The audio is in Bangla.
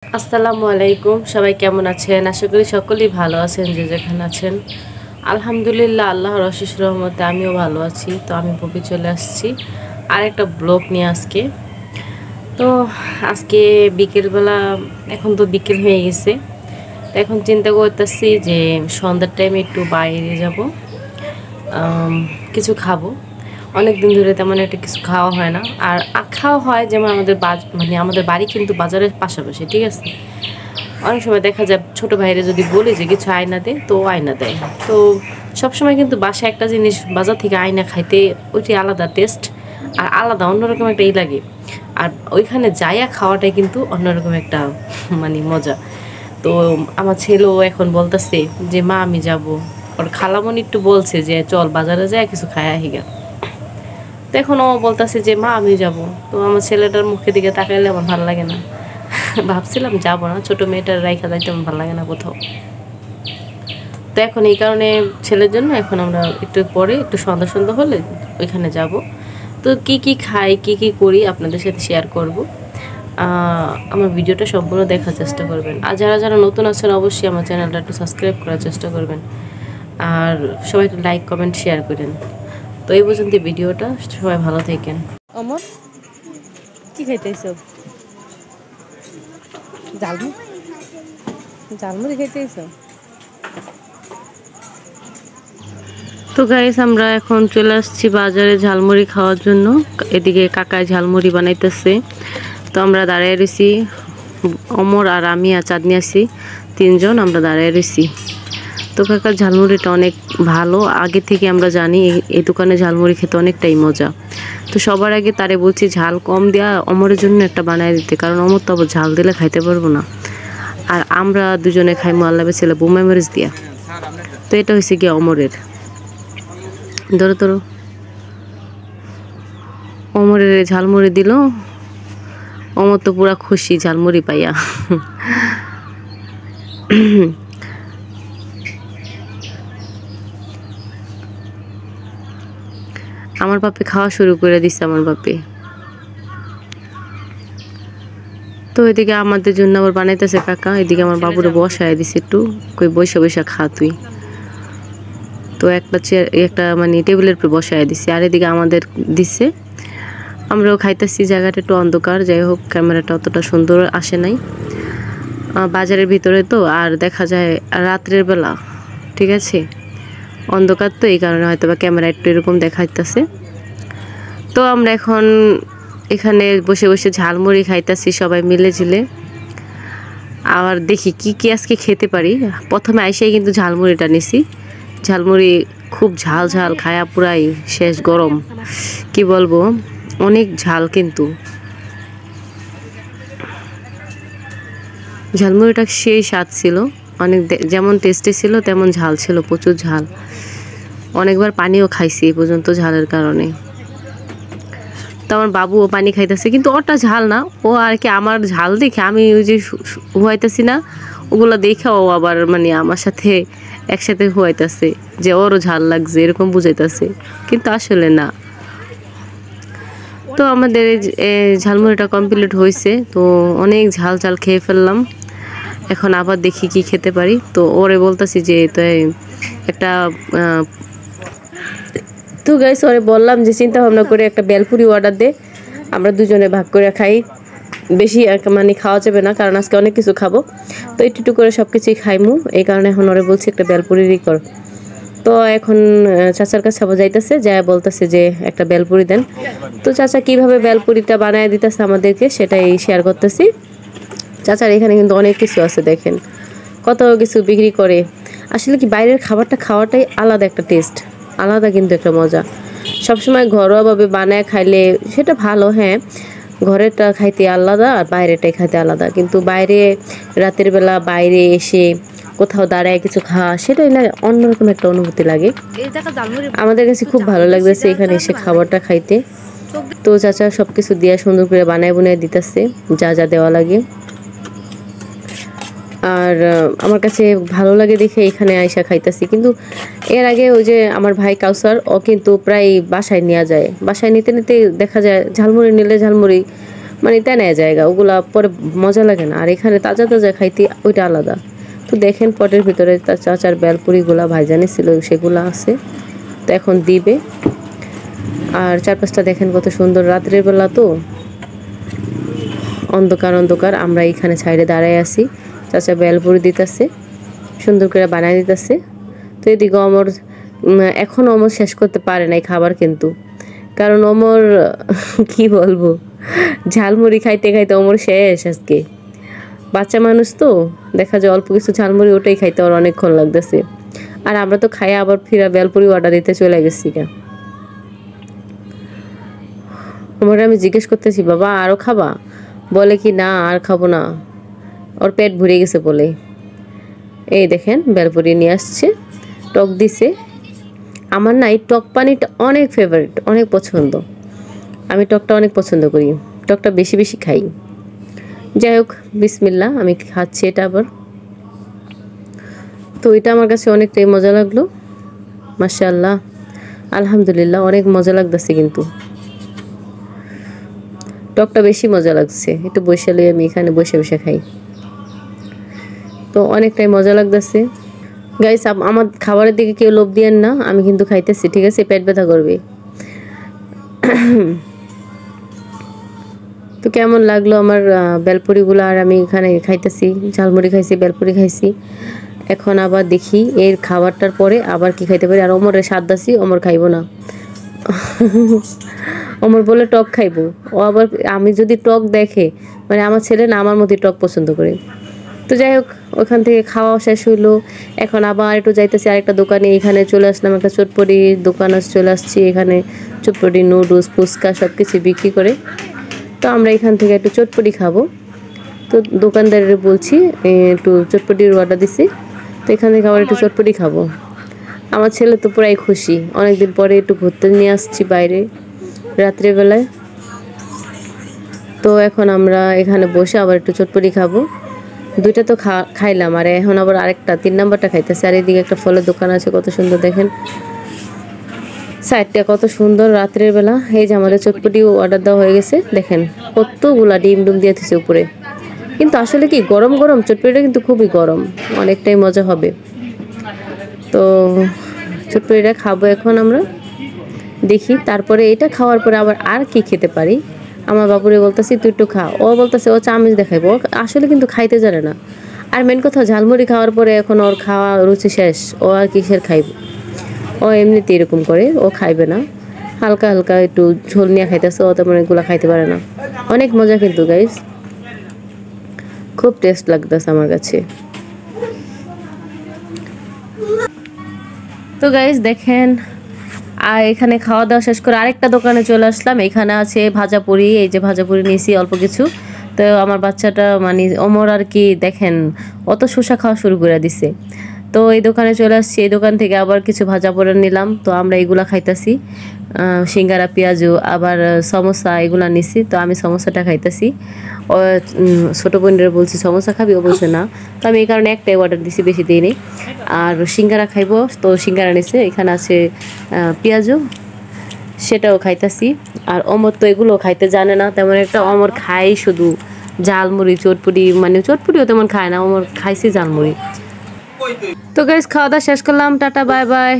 আসসালামু আলাইকুম, সবাই কেমন আছেন? আশা করি সকলেই ভালো আছেন যে যেখানে আছেন। আলহামদুলিল্লাহ, আল্লাহর অশেষ রহমতে আমিও ভালো আছি। তো আমি ববি চলে আসছি আর একটা ব্লগ নিয়ে আজকে। তো আজকে বিকেলবেলা, এখন তো বিকেল হয়ে গেছে। তো এখন চিন্তা করতেছি যে সন্ধ্যার টাইমে একটু বাইরে যাব, কিছু খাবো। অনেক দিন ধরে তেমন একটা কিছু খাওয়া হয় না। আর খাওয়া হয় যেমন আমাদের বাড়ি কিন্তু বাজারের পাশাপাশি, ঠিক আছে। অনেক সময় দেখা যায় ছোটো ভাইরে যদি বলি যে কিছু আয়না দে, তো আয়না দেয়। তো সবসময় কিন্তু বাসায় একটা জিনিস বাজার থেকে আয়না খাইতে ওইটি আলাদা টেস্ট আর আলাদা অন্যরকম একটা লাগে। আর ওইখানে যাইয়া খাওয়াটাই কিন্তু অন্যরকম একটা মজা। তো আমার ছেলেও এখন বলতেছে যে মা আমি যাব। ওর খালামণি একটু বলছে যে চল বাজারে যায় কিছু খায় আহিগা। তো এখন ও বলতেছে যে মা আমি যাব। তো আমার ছেলেটার মুখের দিকে তাকাইলে আমার ভালো লাগে না। ভাবছিলাম যাব না, ছোট মেয়েটার রাইখা যাইতে আমার ভালো লাগে না কোথাও। তো এখন এই কারণে ছেলের জন্য এখন আমরা একটু পরে একটু সন্ধ্যা সন্ধ্যা হলে ওইখানে যাব। তো কি কি খাই কি কি করি আপনাদের সাথে শেয়ার করব। আমার ভিডিওটা সম্পূর্ণ দেখার চেষ্টা করবেন। আর যারা যারা নতুন আছেন অবশ্যই আমার চ্যানেলটা একটু সাবস্ক্রাইব করার চেষ্টা করবেন। আর সবাই একটু লাইক কমেন্ট শেয়ার করেন। তো এই পর্যন্ত ভিডিওটা, সবাই ভালো থাকেন। অমর কি খাইতেছ? ঝালমুড়ি খাইতেছ? তো গাইস, আমরা এখন চলে আসছি বাজারে ঝালমুড়ি খাওয়ার জন্য। এদিকে কাকায় ঝালমুড়ি বানাইতেছে। তো আমরা দাঁড়িয়ে রয়েছি, অমর আর আমি আর চাঁদনি আছি, তিনজন আমরা দাঁড়িয়ে রয়েছি। তো কাকার ঝালমুড়িটা অনেক ভালো, আগে থেকে আমরা জানি এই দোকানে ঝালমুড়ি খেতে অনেকটাই মজা। তো সবার আগে তারে বলছি ঝাল কম দেওয়া, অমরের জন্য একটা বানায় দিতে, কারণ অমর তো আবার ঝাল দিলে খাইতে পারবো না। আর আমরা দুজনে খাই মোয়াল্লাবে ছেলে বোমা মরিচ দিয়া। তো এটা হয়েছে গিয়ে অমরের। ধরো ধরো, অমরের ঝালমুড়ি দিল। অমর তো পুরা খুশি ঝালমুড়ি পাইয়া। আমার বাপে খাওয়া শুরু করে দিছে আমার বাপে। তো এদিকে আমাদের জন্য আবার বানাইতেছে কাকা। এদিকে আমার বাবুরে বসায় দিছে, একটু কই বৈশা বৈশা খা তুই। তো একটা চেয়ার, একটা টেবিলের উপরে বসায় দিছে। আর এদিকে আমাদের দিছে, আমরাও খাইতেছি। জায়গাটা একটু অন্ধকার, যাই হোক ক্যামেরাটা অতটা সুন্দর আসে নাই। বাজারের ভিতরে তো আর দেখা যায় রাত্রের বেলা, ঠিক আছে, অন্ধকার তো, এই কারণে হয়তো বা ক্যামেরা একটু এরকম দেখাইতেছে। তো আমরা এখন এখানে বসে বসে ঝালমুড়ি খাইতেছি সবাই মিলে ঝিলে। আবার দেখি কি কি আজকে খেতে পারি। প্রথমে আইসাই কিন্তু ঝালমুড়িটা নিছি। ঝালমুড়ি খুব ঝাল ঝাল, খায়া পুরাই শেষ গরম। কি বলবো, অনেক ঝাল কিন্তু। ঝালমুড়িটা সেই স্বাদ ছিল, অনেক যেমন টেস্টি ছিল তেমন ঝাল ছিল, প্রচুর ঝাল। অনেকবার পানিও খাইছি এই পর্যন্ত ঝালের কারণে। তো আমার বাবুও পানি খাইতেছে, কিন্তু ওটা ঝাল না। ও আর কি আমার ঝাল দেখে, আমি ওই যে হুয়াইতেছি না, ওগুলো দেখে ও আবার আমার সাথে একসাথে হুয়াইতেছে যে ওরও ঝাল লাগছে, এরকম বুঝাইতেছে, কিন্তু আসলে না। তো আমাদের ঝালমুড়িটা কমপ্লিট হয়েছে। তো অনেক ঝাল ঝাল খেয়ে ফেললাম। এখন আবার দেখি কি খেতে পারি। তো ওরে বলতেছি যে তো একটা তো গাইস, ওরে বললাম যে চিন্তা ভাবনা করে একটা বেলপুরি অর্ডার দে, আমরা দুজনে ভাগ করে খাই। বেশি খাওয়া যাবে না, কারণ আজকে অনেক কিছু খাবো। তো একটু করে সব কিছুই খাইমু, এই কারণে এখন ওরে বলছি একটা বেলপুরিরই কর। তো এখন চাচার কাছে যাইতেছে, যায় বলতেছে যে একটা বেলপুরি দেন। তো চাচা কিভাবে বেলপুরিটা বানায় দিতেছে আমাদেরকে সেটাই শেয়ার করতেছি। চাচার এখানে কিন্তু অনেক কিছু আছে, দেখেন কত কিছু বিক্রি করে। আসলে কি বাইরের খাবারটা খাওয়াটাই আলাদা একটা টেস্ট, আলাদা কিন্তু একটা মজা। সবসময় ঘরোয়াভাবে বানায় খাইলে সেটা ভালো, হ্যাঁ, ঘরেরটা খাইতে আলাদা আর বাইরেটাই খাইতে আলাদা। কিন্তু বাইরে রাতের বেলা বাইরে এসে কোথাও দাঁড়ায় কিছু খাওয়া, সেটাই না অন্যরকম একটা অনুভূতি লাগে। আমাদের কাছে খুব ভালো লাগতেছে এখানে এসে খাবারটা খাইতে। তো চাচা সব কিছু দিয়ে সুন্দর করে বানায় বুনায় দিতেছে, যা যা দেওয়া লাগে। আর আমার কাছে ভালো লাগে দেখে এখানে আইসা খাইতেছি। কিন্তু এর আগে ওই যে আমার ভাই কাউসার, ও কিন্তু প্রায় বাসায় নিয়ে যায়। বাসায় নিতে নিতে দেখা যায় ঝালমুড়ি নিলে ঝালমুড়ি মানে তেনায় জায়গা, ওগুলা পরে মজা লাগে না। আর এখানে তাজা তাজা খাইতে ওইটা আলাদা। তো দেখেন পটের ভিতরে তার চাচার বেলপুরিগুলা ভাইজানি ছিল, সেগুলো আছে। তো এখন দিবে। আর চারপাশটা দেখেন কত সুন্দর, রাত্রের বেলা তো অন্ধকার অন্ধকার, আমরা এইখানে সাইডে দাঁড়ায় আছি, চাচা বেলপুরি দিতেছে, সুন্দর করে বানাই দিতেছে। তো এদিকে অমর এখন অমর শেষ করতে পারে নাই খাবার, কিন্তু কারণ অমর কি বলবো, ঝালমুড়ি খাইতে খাইতে অমর শেষ আজকে। বাচ্চা মানুষ তো দেখা যায় অল্প কিছু ঝালমুড়ি ওটাই খাইতে ওর অনেকক্ষণ লাগতেছে। আর আমরা তো খাই আবার ফিরা বেলপুরি অর্ডার দিতে চলে গেছি। আমার আমি জিজ্ঞেস করতেছি, বাবা আরও খাবা? বলে কি না আর খাবো না, ওর পেট ভরে গেছে বলে। এই দেখেন বেলপুরি নিয়ে আসছে, টক দিছে। আমার না এই টক পানিটা অনেক ফেভারিট, অনেক পছন্দ। আমি টকটা অনেক পছন্দ করি, টকটা বেশি বেশি খাই। যাই হোক, বিসমিল্লাহ, আমি খাচ্ছি এটা আবার। তো এটা আমার কাছে অনেকটাই মজা লাগলো, মাশাআল্লাহ, আলহামদুলিল্লাহ, অনেক মজা লাগতেছে। কিন্তু টকটা বেশি মজা লাগছে, একটু বৈশালী আমি এখানে বসে বসে খাই, তো অনেকটাই মজা লাগতেছে। গাইস, আমার খাবারের দিকে কেউ লোভ দিয়েন না, আমি কিন্তু খাইতেছি, ঠিক আছে? পেট ব্যথা করবে। তো কেমন লাগলো আমার বেলপুরিগুলো? আর আমি এখানে খাইতেছি, ঝালমুড়ি খাইছি, বেলপুরি খাইছি। এখন আবার দেখি এর খাবারটার পরে আবার কি খাইতে পারি। আর ওমরের স্বাদ দাসি, ওমর খাইব না। ওমর বলে টক খাইবো, ও আবার আমি যদি টক দেখে, মানে আমার ছেলে না আমার মধ্যে টক পছন্দ করে। তো যাই হোক, ওখান থেকে খাওয়া শেষ হইলো। এখন আবার একটু যাইতেছি আরেকটা দোকানে, এখানে চলে আসলাম, একটা চটপটি দোকান চলে আসছি। এখানে চটপটি, নুডলস, ফুচকা সব কিছু বিক্রি করে। তো আমরা এখান থেকে একটু চটপটি খাবো। তো দোকানদারের বলছি একটু চটপটির অর্ডার দিছি, তো এখান থেকে আবার একটু চটপটি খাবো। আমার ছেলে তো পুরাই খুশি, অনেকদিন পরে একটু ঘুরতে নিয়ে আসছি বাইরে রাত্রেবেলায়। তো এখন আমরা এখানে বসে আবার একটু চটপটি খাবো। দুইটা তো খাইলাম, আর এখন আবার আরেকটা 3 নাম্বারটা খাইতেছে। আর এদিকে একটা ফলের দোকান আছে, কত সুন্দর দেখেন সাইডটা, কত সুন্দর রাত্রের বেলা। এই যে আমাদের চটপটিও অর্ডার দেওয়া হয়ে গেছে, দেখেন কতগুলা ডিম ডুম দিয়ে দিচ্ছে উপরে। কিন্তু আসলে কি গরম গরম চটপটিটা কিন্তু খুবই গরম, অনেকটাই মজা হবে। তো চটপটিটা খাবো এখন আমরা, দেখি তারপরে এটা খাওয়ার পরে আবার আর কি খেতে পারি। আমার বাবুরে বলতেছি তুই একটু খা, ও বলতেছে ও চামচ দেখাইবো, ও আসলে কিন্তু খাইতে জানে না। আর মেন কথা, ঝালমুড়ি খাওয়ার পরে এখন ওর খাওয়া রুচি শেষ, ও আর কিসের খাইব। ও এমনিতে এরকম করে, ও খাইবে না, হালকা হালকা একটু ঝোল নিয়ে খাইতেছে, ও তেমন এগুলো খাইতে পারে না। অনেক মজা কিন্তু গাইস, খুব টেস্ট লাগতেছে আমার কাছে। তো গাইস দেখেন, আর এখানে খাওয়া দাওয়া শেষ করে আরেকটা দোকানে চলে আসলাম। এখানে আছে ভাজাপুরি, এই যে ভাজাপুরি নিয়েছি অল্প কিছু। তো আমার বাচ্চাটা মানে ওমর আর কি দেখেন অত শসা খাওয়া শুরু করে দিছে। তো এই দোকানে চলে আসছি, এই দোকান থেকে আবার কিছু ভাজাপুরি নিলাম। তো আমরা এগুলা খাইতেছি, সিঙ্গারা, পেঁয়াজু, আবার সমোসা এগুলা নিছি। তো আমি সমোসাটা খাইতেছি। ও ছোটো বোনের বলছি সমোসা খাবি, ও বলছে না। তো আমি এই কারণে একটাই অর্ডার দিছি, বেশি দিই নেই। আর সিঙ্গারা খাইবো, তো সিঙ্গারা নিছে। এখানে আছে পেঁয়াজু, সেটাও খাইতেছি। আর অমর তো এগুলো খাইতে জানে না তেমন একটা, অমর খাই শুধু ঝালমুড়ি, চটপুরি, মানে চটপুরিও তেমন খায় না, অমর খাইছি ঝালমুড়ি। তো গাইস, খাওয়া দাওয়া শেষ করলাম, টাটা বাই বাই।